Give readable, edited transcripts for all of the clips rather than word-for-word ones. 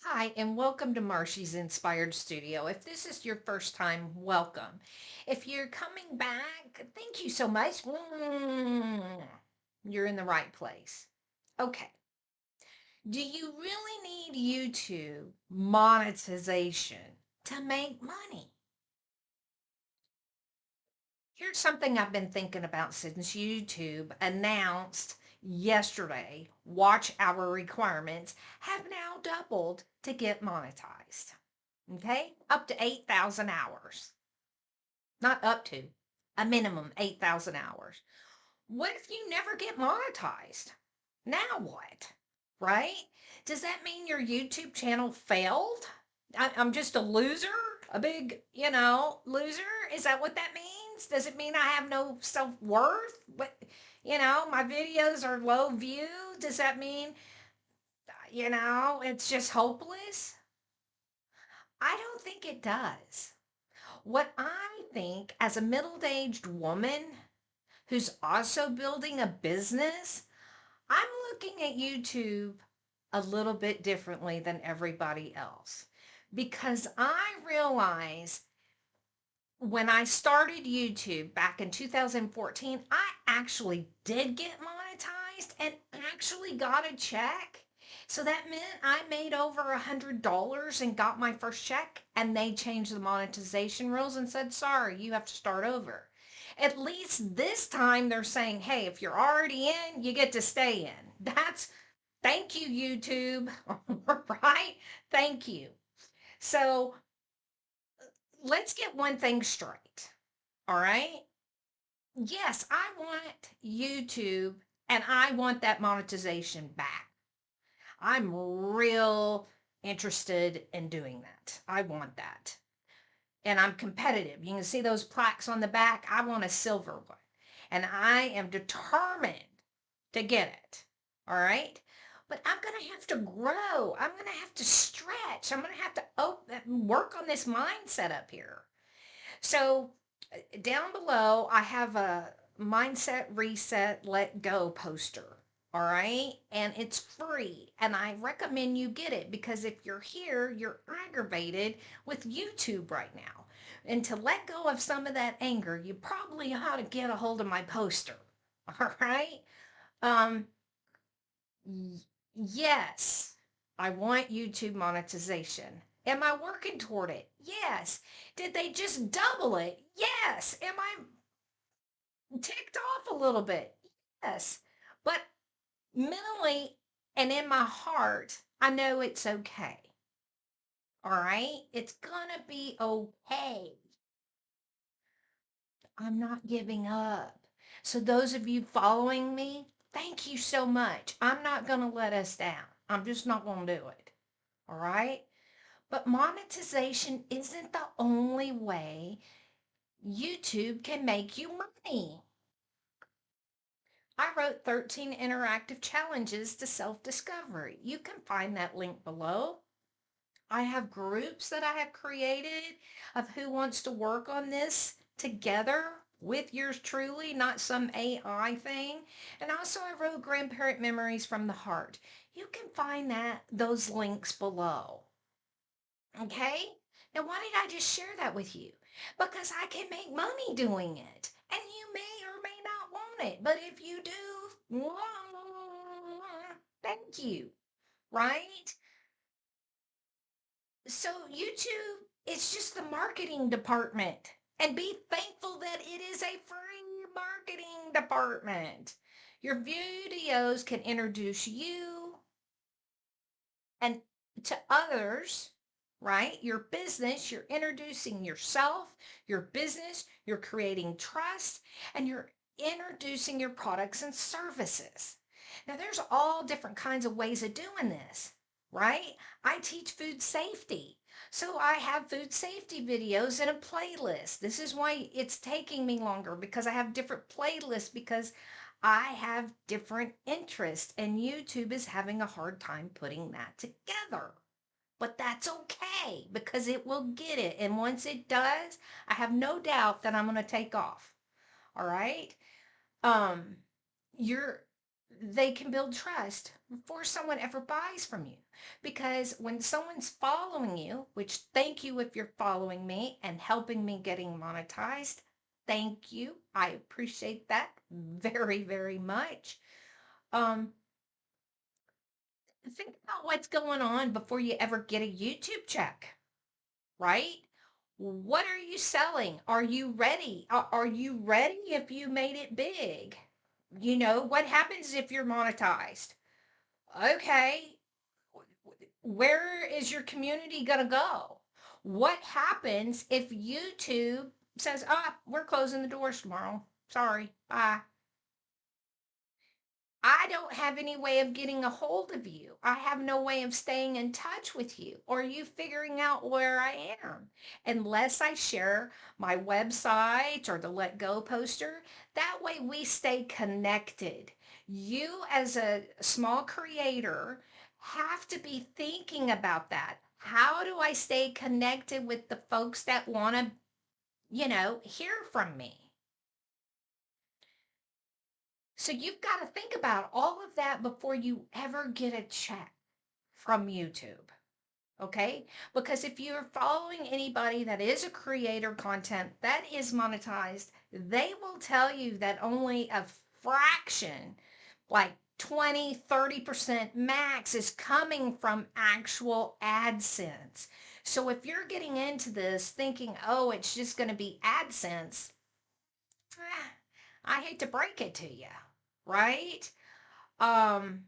Hi, and welcome to Marshie's Inspired Studio. If this is your first time, welcome. If you're coming back, thank you so much. You're in the right place. Okay. Do you really need YouTube monetization to make money? Here's something I've been thinking about since YouTube announced yesterday watch hour requirements have now doubled to get monetized. Okay, up to 8,000 hours. Not up to, a minimum 8,000 hours. What if you never get monetized? Now what? Right? Does that mean your YouTube channel failed? I'm just a loser? A big, loser? Is that what that means? Does it mean I have no self worth? But, my videos are low view? Does that mean, it's just hopeless? I don't think it does. What I think as a middle aged woman who's also building a business, I'm looking at YouTube a little bit differently than everybody else because I realize when I started YouTube back in 2014, I actually did get monetized and actually got a check. So that meant I made over $100 and got my first check, and they changed the monetization rules and said, sorry, you have to start over. At least this time they're saying, hey, if you're already in, you get to stay in. Thank you, YouTube. Right? Thank you. So let's get one thing straight. All right. Yes, I want YouTube and I want that monetization back. I'm real interested in doing that. I want that. And I'm competitive. You can see those plaques on the back. I want a silver one. And I am determined to get it. All right. But I'm going to have to grow. I'm going to have to stretch. I'm going to have to work on this mindset up here. So down below, I have a mindset reset, let go poster. All right. And it's free. And I recommend you get it because if you're here, you're aggravated with YouTube right now. And to let go of some of that anger, you probably ought to get a hold of my poster. All right. Um, yes, I want YouTube monetization. Am I working toward it? Yes. Did they just double it? Yes. Am I ticked off a little bit? Yes. But mentally and in my heart, I know it's okay. All right? It's gonna be okay. I'm not giving up. So, those of you following me, thank you so much. I'm not gonna let us down. I'm just not gonna do it. All right? But monetization isn't the only way YouTube can make you money. I wrote 13 interactive challenges to self discovery. You can find that link below. I have groups that I have created of who wants to work on this together with yours truly, not some AI thing. And also I wrote grandparent memories from the heart. You can find those links below. Okay? Now, why did I just share that with you? Because I can make money doing it. And you may or may not want it. But if you do, thank you. Right? So, YouTube is just the marketing department. And be thankful that it is a free marketing department. Your videos can introduce you and to others, right? Your business, you're introducing yourself, your business, you're creating trust, and you're introducing your products and services. Now, there's all different kinds of ways of doing this, right? I teach food safety. So I have food safety videos in a playlist. This is why it's taking me longer because I have different playlists because I have different interests, and YouTube is having a hard time putting that together. But that's okay because it will get it. And once it does, I have no doubt that I'm going to take off. All right. Um, you're, they can build trust before someone ever buys from you. Because when someone's following you, which thank you if you're following me and helping me getting monetized, thank you. I appreciate that very, very much. Um, think about what's going on before you ever get a YouTube check, right? What are you selling? Are you ready? Are you ready if you made it big? What happens if you're monetized? Okay, where is your community going to go? What happens if YouTube says, we're closing the doors tomorrow? Sorry, bye. I don't have any way of getting a hold of you. I have no way of staying in touch with you or you figuring out where I am unless I share my website or the Let Go poster. That way we stay connected. You, as a small creator, have to be thinking about that. How do I stay connected with the folks that want to, hear from me? So you've got to think about all of that before you ever get a check from YouTube. Okay? Because if you're following anybody that is a creator content that is monetized, they will tell you that only a fraction, like 20, 30% max, is coming from actual AdSense. So if you're getting into this thinking, oh, it's just going to be AdSense, I hate to break it to you, right? Um,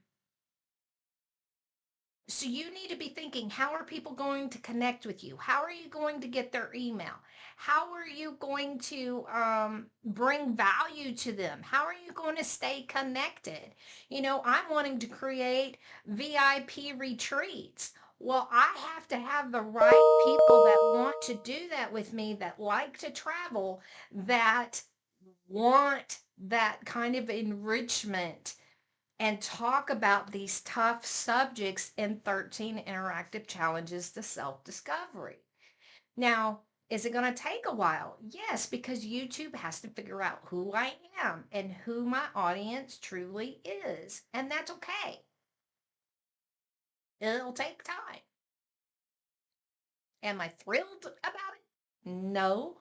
so you need to be thinking, how are people going to connect with you? How are you going to get their email? How are you going to bring value to them? How are you going to stay connected? I'm wanting to create VIP retreats. Well, I have to have the right people that want to do that with me, that like to travel, that want that kind of enrichment and talk about these tough subjects in 13 interactive challenges to self-discovery. Now, is it going to take a while? Yes, because YouTube has to figure out who I am and who my audience truly is. And that's okay. It'll take time. Am I thrilled about it? No.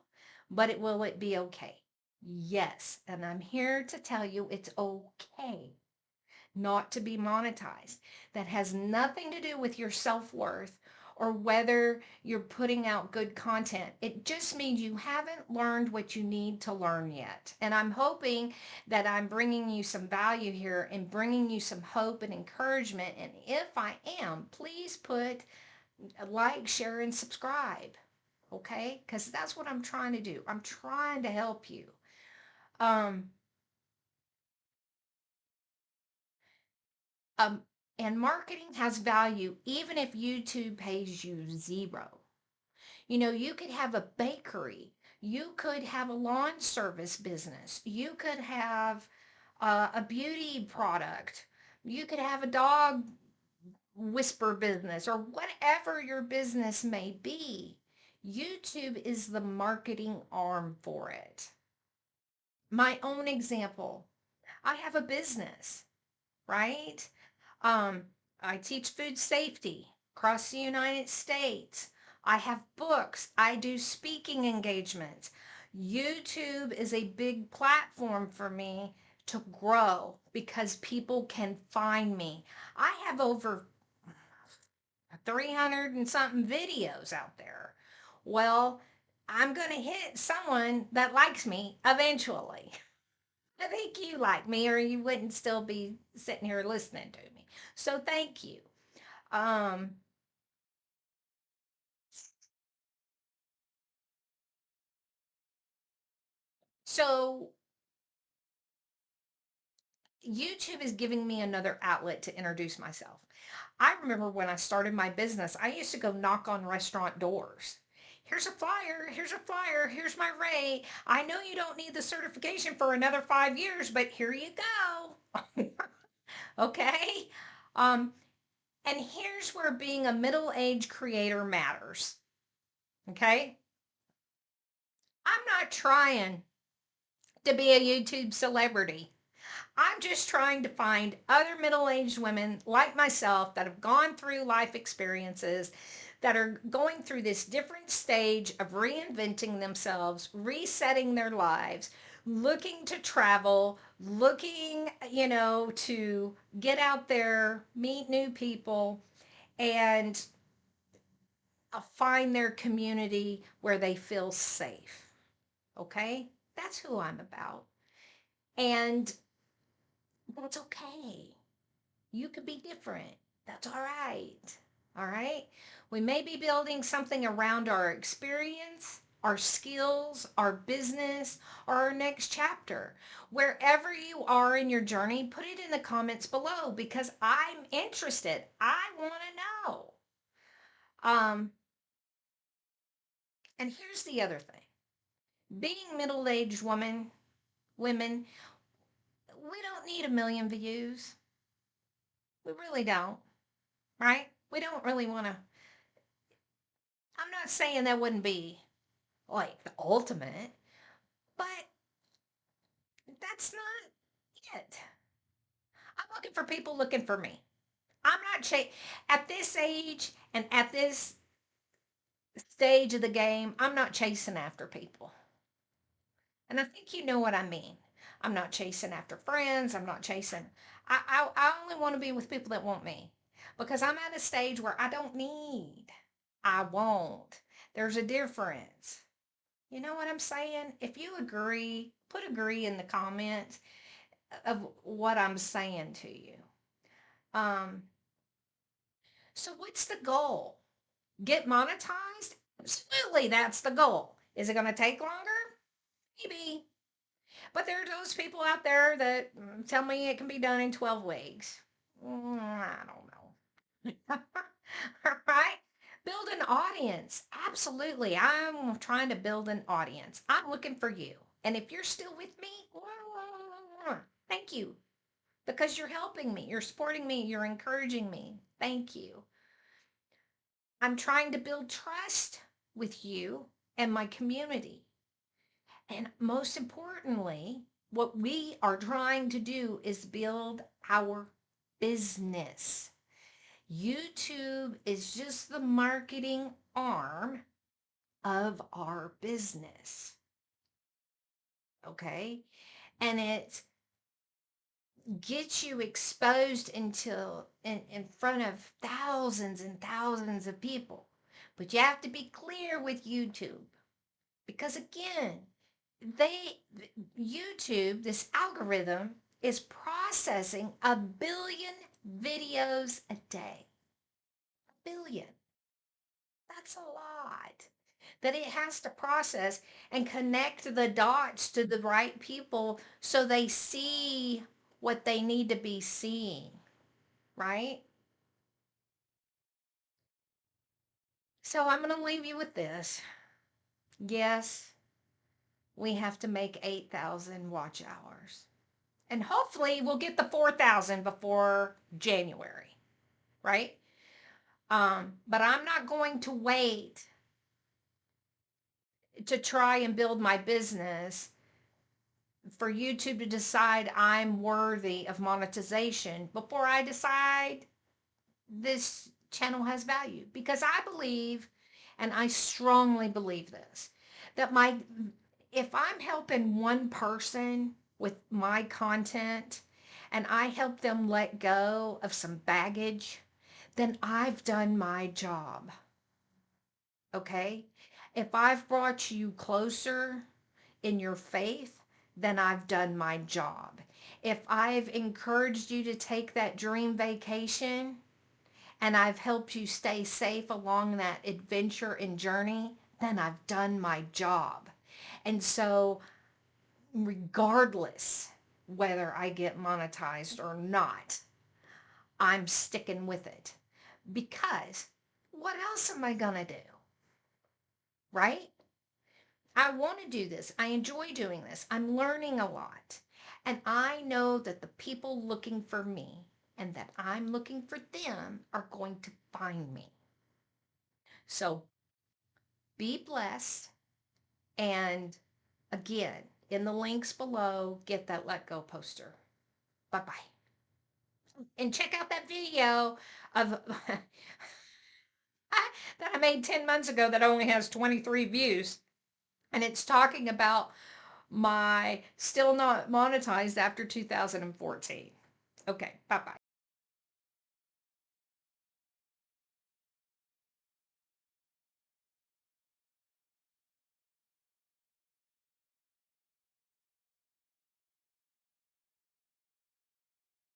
But will it be okay? Yes. And I'm here to tell you it's okay not to be monetized. That has nothing to do with your self-worth or whether you're putting out good content. It just means you haven't learned what you need to learn yet. And I'm hoping that I'm bringing you some value here and bringing you some hope and encouragement. And if I am, please put a like, share, and subscribe. Okay? Because that's what I'm trying to do. I'm trying to help you. Um, Um, and marketing has value even if YouTube pays you zero. You could have a bakery. You could have a lawn service business. You could have a beauty product. You could have a dog whisper business or whatever your business may be. YouTube is the marketing arm for it. My own example, I have a business, right? Um, I teach food safety across the United States. I have books. I do speaking engagements. YouTube is a big platform for me to grow because people can find me. I have over 300 and something videos out there. Well, I'm going to hit someone that likes me eventually. I think you like me or you wouldn't still be sitting here listening to me. So thank you. Um, so YouTube is giving me another outlet to introduce myself. I remember when I started my business, I used to go knock on restaurant doors. Here's a flyer, here's a flyer, here's my rate. I know you don't need the certification for another 5 years, but here you go. Okay? Um, and here's where being a middle-aged creator matters. Okay? I'm not trying to be a YouTube celebrity. I'm just trying to find other middle-aged women like myself that have gone through life experiences, that are going through this different stage of reinventing themselves, resetting their lives, looking to travel, looking, to get out there, meet new people, and find their community where they feel safe. Okay? That's who I'm about. And that's okay. You could be different. That's all right. All right. We may be building something around our experience, our skills, our business, or our next chapter. Wherever you are in your journey, put it in the comments below because I'm interested. I want to know. Um, and here's the other thing. Being middle-aged women, we don't need a million views. We really don't, right? We don't really want to. I'm not saying that wouldn't be like the ultimate, but that's not it. I'm looking for people looking for me. I'm not at this age and at this stage of the game, I'm not chasing after people. And I think you know what I mean. I'm not chasing after friends. I'm not chasing. I only want to be with people that want me because I'm at a stage where I don't need. I won't. There's a difference. You know what I'm saying? If you agree, put agree in the comments of what I'm saying to you. Um, so what's the goal? Get monetized? Absolutely, that's the goal. Is it going to take longer? Maybe. But there are those people out there that tell me it can be done in 12 weeks. I don't know. All right. Build an audience. Absolutely. I'm trying to build an audience. I'm looking for you. And if you're still with me, thank you because you're helping me. You're supporting me. You're encouraging me. Thank you. I'm trying to build trust with you and my community. And most importantly, what we are trying to do is build our business. YouTube is just the marketing arm of our business. Okay? And it gets you exposed in front of thousands and thousands of people. But you have to be clear with YouTube because again, they YouTube, this algorithm is processing 1 billion videos a day. 1 billion. That's a lot that it has to process and connect the dots to the right people so they see what they need to be seeing, right? So I'm going to leave you with this. Yes, we have to make 8,000 watch hours. And hopefully we'll get the 4,000 before January, right? But I'm not going to wait to try and build my business for YouTube to decide I'm worthy of monetization before I decide this channel has value. Because I believe, and I strongly believe this, that if I'm helping one person with my content and I help them let go of some baggage, then I've done my job. Okay? If I've brought you closer in your faith, then I've done my job. If I've encouraged you to take that dream vacation and I've helped you stay safe along that adventure and journey, then I've done my job. And so, regardless whether I get monetized or not, I'm sticking with it because what else am I going to do? Right? I want to do this. I enjoy doing this. I'm learning a lot. And I know that the people looking for me and that I'm looking for them are going to find me. So be blessed. And again, in the links below, get that Let Go poster. Bye-bye. And check out that video of that I made 10 months ago that only has 23 views. And it's talking about my still not monetized after 2014. Okay, bye-bye.